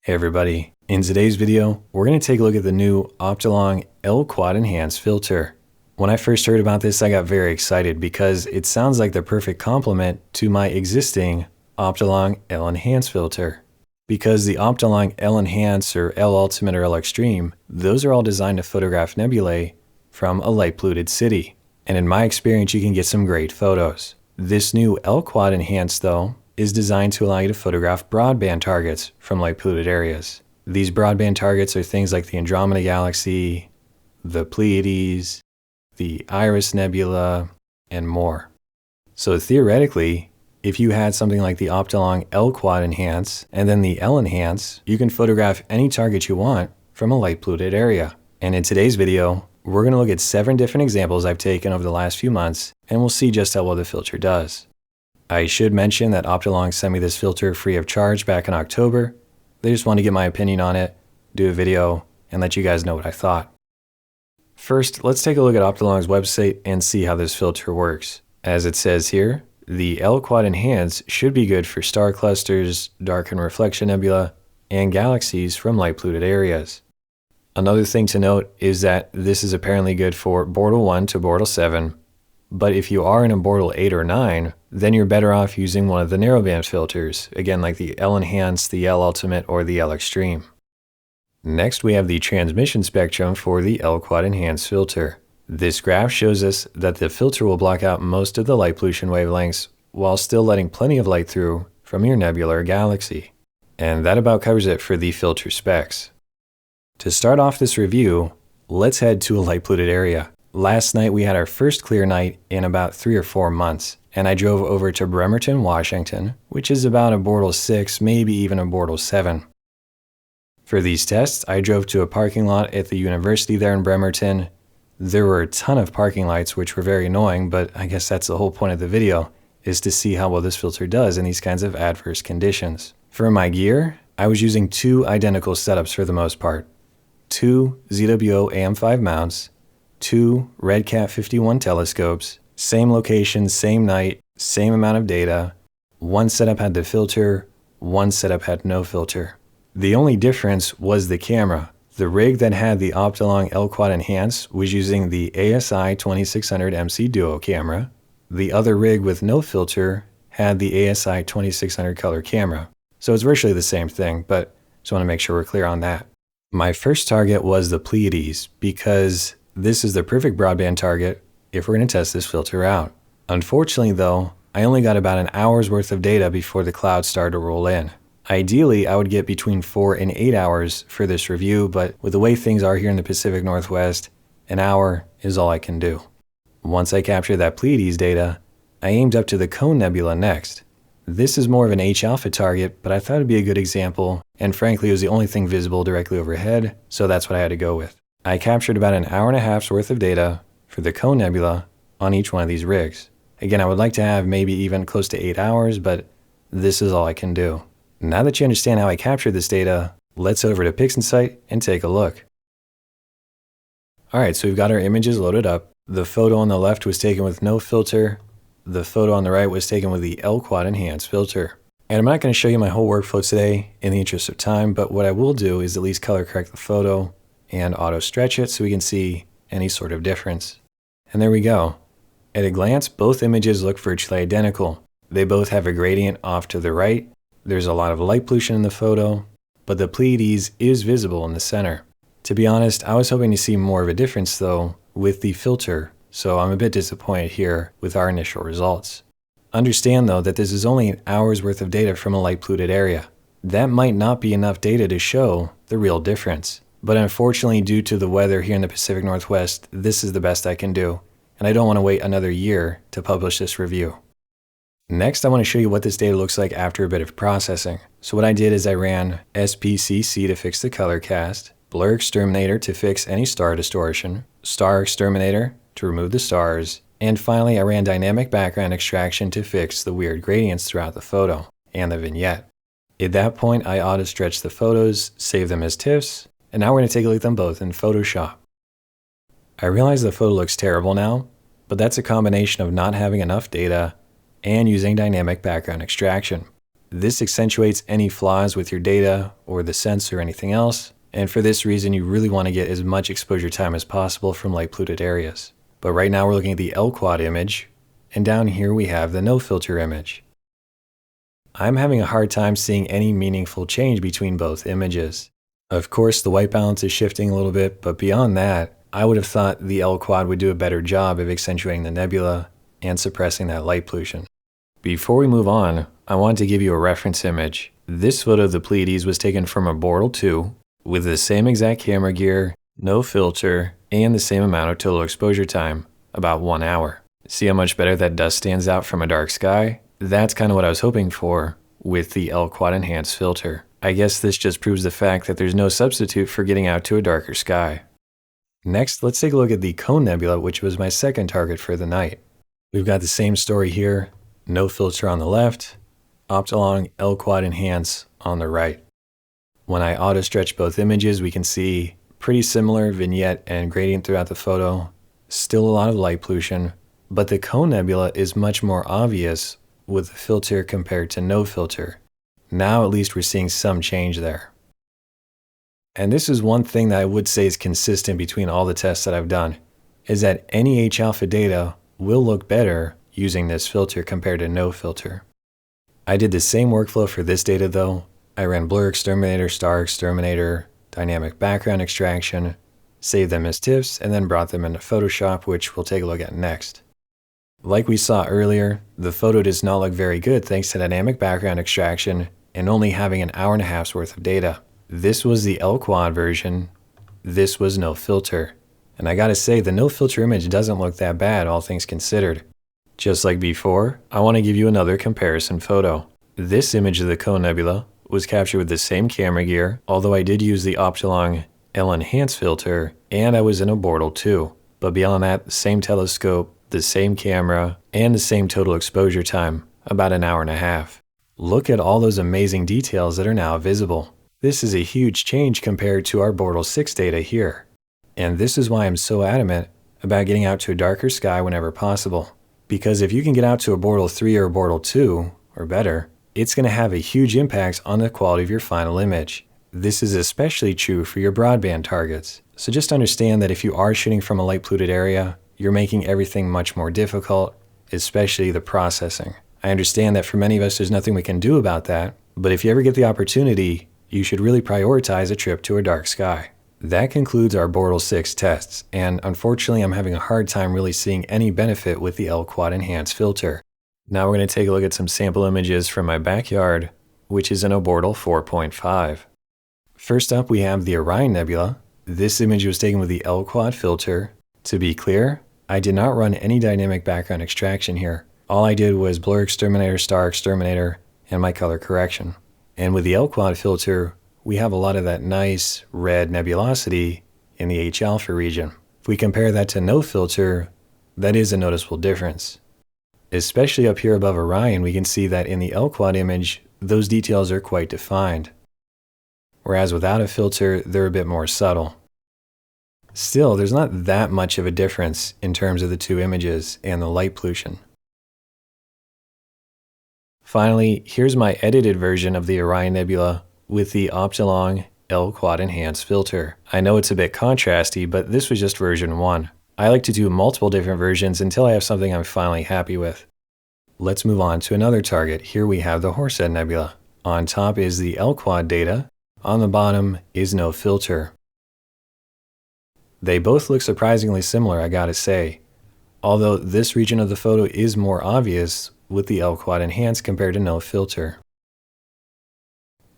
Hey everybody, in today's video, we're going to take a look at the new Optolong L-Enhance filter. When I first heard about this, I got very excited because it sounds like the perfect complement to my existing Optolong L-Enhance filter. Because the Optolong L-Enhance or L-Ultimate or L-Extreme, those are all designed to photograph nebulae from a light polluted city. And in my experience, you can get some great photos. This new L-Enhance though, is designed to allow you to photograph broadband targets from light polluted areas. These broadband targets are things like the Andromeda galaxy, the Pleiades, the Iris Nebula, and more. So theoretically, if you had something like the Optolong L-Enhance and then the L-Enhance, you can photograph any target you want from a light polluted area. And in today's video, we're going to look at 7 different examples I've taken over the last few months, and we'll see just how well the filter does. I should mention that Optolong sent me this filter free of charge back in October. They just wanted to get my opinion on it, do a video, and let you guys know what I thought. First, let's take a look at Optolong's website and see how this filter works. As it says here, the L-Enhance should be good for star clusters, dark and reflection nebula, and galaxies from light polluted areas. Another thing to note is that this is apparently good for Bortle 1 to Bortle 7, but if you are in a Bortle 8 or 9, then you're better off using one of the narrowband filters, again like the L-Enhance, the L-Ultimate, or the L-Extreme. Next, we have the transmission spectrum for the L-Enhance filter. This graph shows us that the filter will block out most of the light pollution wavelengths while still letting plenty of light through from your nebula or galaxy. And that about covers it for the filter specs. To start off this review, let's head to a light polluted area. Last night we had our first clear night in about 3 or 4 months, and I drove over to Bremerton, Washington, which is about a Bortle 6, maybe even a Bortle 7. For these tests, I drove to a parking lot at the university there in Bremerton. There were a ton of parking lights, which were very annoying, but I guess that's the whole point of the video, is to see how well this filter does in these kinds of adverse conditions. For my gear, I was using 2 identical setups for the most part. 2 ZWO AM5 mounts, 2 RedCat 51 telescopes, same location, same night, same amount of data. One setup had the filter, one setup had no filter. The only difference was the camera. The rig that had the Optolong L-Enhance was using the ASI 2600 MC Duo camera. The other rig with no filter had the ASI 2600 color camera. So it's virtually the same thing, but just want to make sure we're clear on that. My first target was the Pleiades because this is the perfect broadband target if we're going to test this filter out. Unfortunately though, I only got about an hour's worth of data before the clouds started to roll in. Ideally, I would get between 4 and 8 hours for this review, but with the way things are here in the Pacific Northwest, an hour is all I can do. Once I captured that Pleiades data, I aimed up to the Cone Nebula next. This is more of an H-alpha target, but I thought it'd be a good example, and frankly it was the only thing visible directly overhead, so that's what I had to go with. I captured about an hour and a half's worth of data for the Cone Nebula on each one of these rigs. Again, I would like to have maybe even close to 8 hours, but this is all I can do. Now that you understand how I captured this data, let's head over to PixInsight and take a look. Alright, so we've got our images loaded up. The photo on the left was taken with no filter. The photo on the right was taken with the L-Enhance filter. And I'm not going to show you my whole workflow today in the interest of time, but what I will do is at least color correct the photo and auto stretch it so we can see any sort of difference. And there we go. At a glance, both images look virtually identical. They both have a gradient off to the right. There's a lot of light pollution in the photo, but the Pleiades is visible in the center. To be honest, I was hoping to see more of a difference though with the filter, so I'm a bit disappointed here with our initial results. Understand though that this is only an hour's worth of data from a light polluted area. That might not be enough data to show the real difference. But unfortunately, due to the weather here in the Pacific Northwest, this is the best I can do, and I don't want to wait another year to publish this review. Next, I want to show you what this data looks like after a bit of processing. So what I did is I ran SPCC to fix the color cast, Blur Exterminator to fix any star distortion, Star Exterminator to remove the stars, and finally I ran Dynamic Background Extraction to fix the weird gradients throughout the photo and the vignette. At that point, I auto-stretched the photos, saved them as TIFFs, and now we're going to take a look at them both in Photoshop. I realize the photo looks terrible now, but that's a combination of not having enough data and using dynamic background extraction. This accentuates any flaws with your data or the sensor or anything else, and for this reason you really want to get as much exposure time as possible from light polluted areas. But right now we're looking at the L-Quad image, and down here we have the no filter image. I'm having a hard time seeing any meaningful change between both images. Of course, the white balance is shifting a little bit, but beyond that, I would have thought the L-Quad would do a better job of accentuating the nebula and suppressing that light pollution. Before we move on, I want to give you a reference image. This photo of the Pleiades was taken from a Bortle 2 with the same exact camera gear, no filter, and the same amount of total exposure time, about 1 hour. See how much better that dust stands out from a dark sky? That's kind of what I was hoping for with the L-Quad-Enhance filter. I guess this just proves the fact that there's no substitute for getting out to a darker sky. Next, let's take a look at the Cone Nebula, which was my second target for the night. We've got the same story here, no filter on the left, Optolong L-Quad-Enhance on the right. When I auto-stretch both images, we can see pretty similar vignette and gradient throughout the photo, still a lot of light pollution, but the Cone Nebula is much more obvious with the filter compared to no filter. Now at least we're seeing some change there. And this is one thing that I would say is consistent between all the tests that I've done, is that any H-alpha data will look better using this filter compared to no filter. I did the same workflow for this data though. I ran blur exterminator, star exterminator, dynamic background extraction, saved them as TIFFs, and then brought them into Photoshop, which we'll take a look at next. Like we saw earlier, the photo does not look very good thanks to dynamic background extraction and only having an hour and a half's worth of data. This was the L-Quad version, this was no filter. And I gotta say, the no filter image doesn't look that bad, all things considered. Just like before, I want to give you another comparison photo. This image of the Cone Nebula was captured with the same camera gear, although I did use the Optolong L-Enhance filter, and I was in a Bortle 2. But beyond that, the same telescope, the same camera, and the same total exposure time, about an hour and a half. Look at all those amazing details that are now visible. This is a huge change compared to our Bortle 6 data here. And this is why I'm so adamant about getting out to a darker sky whenever possible. Because if you can get out to a Bortle 3 or a Bortle 2, or better, it's going to have a huge impact on the quality of your final image. This is especially true for your broadband targets. So just understand that if you are shooting from a light polluted area, you're making everything much more difficult, especially the processing. I understand that for many of us there's nothing we can do about that, but if you ever get the opportunity, you should really prioritize a trip to a dark sky. That concludes our Bortle 6 tests, and unfortunately I'm having a hard time really seeing any benefit with the L-Quad-Enhance filter. Now we're going to take a look at some sample images from my backyard, which is in a Bortle 4.5. First up we have the Orion Nebula. This image was taken with the L-Quad filter. To be clear, I did not run any dynamic background extraction here. All I did was blur exterminator, star exterminator, and my color correction. And with the L-Quad filter, we have a lot of that nice red nebulosity in the H-alpha region. If we compare that to no filter, that is a noticeable difference. Especially up here above Orion, we can see that in the L-Quad image, those details are quite defined. Whereas without a filter, they're a bit more subtle. Still, there's not that much of a difference in terms of the two images and the light pollution. Finally, here's my edited version of the Orion Nebula with the Optolong L-Quad-Enhance filter. I know it's a bit contrasty, but this was just version 1. I like to do multiple different versions until I have something I'm finally happy with. Let's move on to another target. Here we have the Horsehead Nebula. On top is the L-Quad data. On the bottom is no filter. They both look surprisingly similar, I gotta say. Although this region of the photo is more obvious with the L-Quad-Enhance compared to no filter.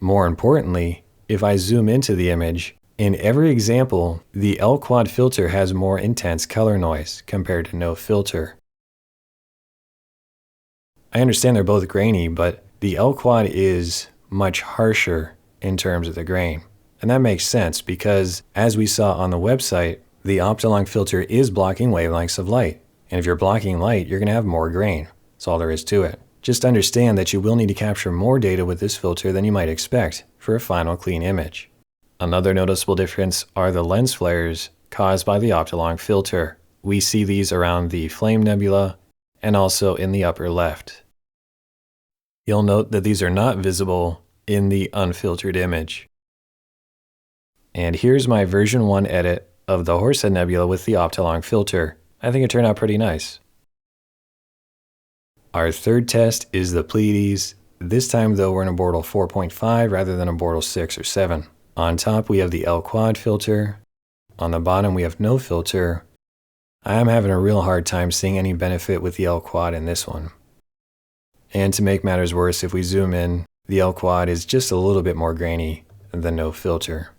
More importantly, if I zoom into the image, in every example, the L-Quad filter has more intense color noise compared to no filter. I understand they're both grainy, but the L-Quad is much harsher in terms of the grain. And that makes sense because, as we saw on the website, the Optolong filter is blocking wavelengths of light. And if you're blocking light, you're going to have more grain. That's all there is to it. Just understand that you will need to capture more data with this filter than you might expect for a final clean image. Another noticeable difference are the lens flares caused by the Optolong filter. We see these around the Flame Nebula and also in the upper left. You'll note that these are not visible in the unfiltered image. And here's my version 1 edit of the Horsehead Nebula with the Optolong filter. I think it turned out pretty nice. Our third test is the Pleiades. This time though, we're in a Bortle 4.5 rather than a Bortle 6 or 7. On top we have the L-Quad filter. On the bottom we have no filter. I am having a real hard time seeing any benefit with the L-Quad in this one. And to make matters worse, if we zoom in, the L-Quad is just a little bit more grainy than no filter.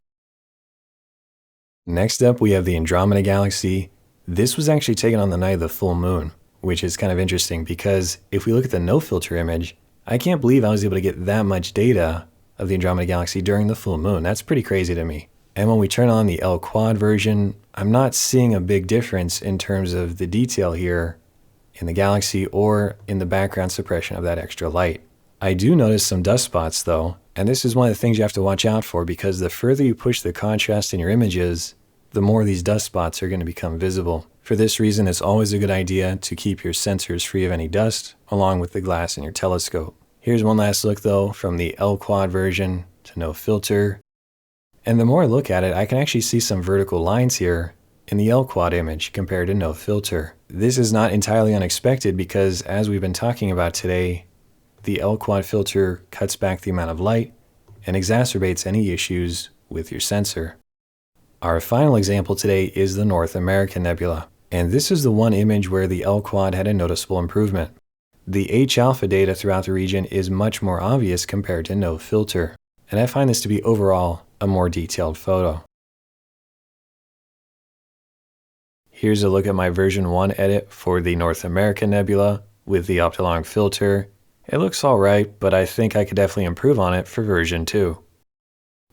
Next up we have the Andromeda Galaxy. This was actually taken on the night of the full moon, which is kind of interesting because if we look at the no filter image, I can't believe I was able to get that much data of the Andromeda Galaxy during the full moon. That's pretty crazy to me. And when we turn on the L-Quad version, I'm not seeing a big difference in terms of the detail here in the galaxy or in the background suppression of that extra light. I do notice some dust spots though, and this is one of the things you have to watch out for because the further you push the contrast in your images, the more these dust spots are going to become visible. For this reason, it's always a good idea to keep your sensors free of any dust, along with the glass in your telescope. Here's one last look though, from the L-Quad version to no filter. And the more I look at it, I can actually see some vertical lines here in the L-Quad image compared to no filter. This is not entirely unexpected because as we've been talking about today, the L-Quad filter cuts back the amount of light and exacerbates any issues with your sensor. Our final example today is the North American Nebula, and this is the one image where the L-Quad had a noticeable improvement. The H-alpha data throughout the region is much more obvious compared to no filter, and I find this to be overall a more detailed photo. Here's a look at my version 1 edit for the North American Nebula with the Optolong filter. It looks alright, but I think I could definitely improve on it for version 2.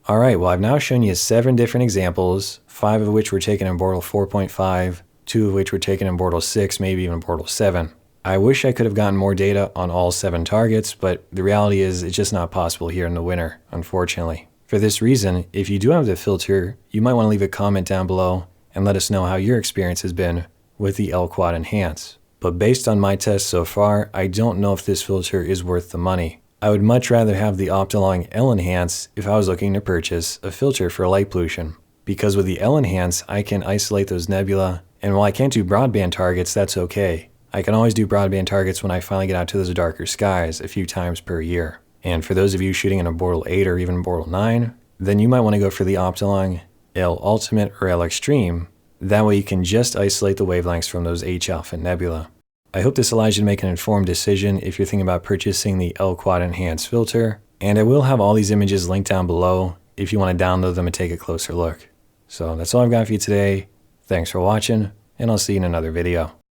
Alright, well I've now shown you 7 different examples, 5 of which were taken in Bortle 4.5, 2 of which were taken in Bortle 6, maybe even Bortle 7. I wish I could have gotten more data on all 7 targets, but the reality is it's just not possible here in the winter, unfortunately. For this reason, if you do have the filter, you might want to leave a comment down below and let us know how your experience has been with the L-Enhance. But based on my tests so far, I don't know if this filter is worth the money. I would much rather have the Optolong L-Enhance if I was looking to purchase a filter for light pollution. Because with the L-Enhance, I can isolate those nebula, and while I can't do broadband targets, that's okay. I can always do broadband targets when I finally get out to those darker skies a few times per year. And for those of you shooting in a Bortle 8 or even Bortle 9, then you might want to go for the Optolong L-Ultimate or L-Extreme. That way you can just isolate the wavelengths from those H-alpha nebula. I hope this allows you to make an informed decision if you're thinking about purchasing the L-Enhance filter, and I will have all these images linked down below if you want to download them and take a closer look. So that's all I've got for you today. Thanks for watching, and I'll see you in another video.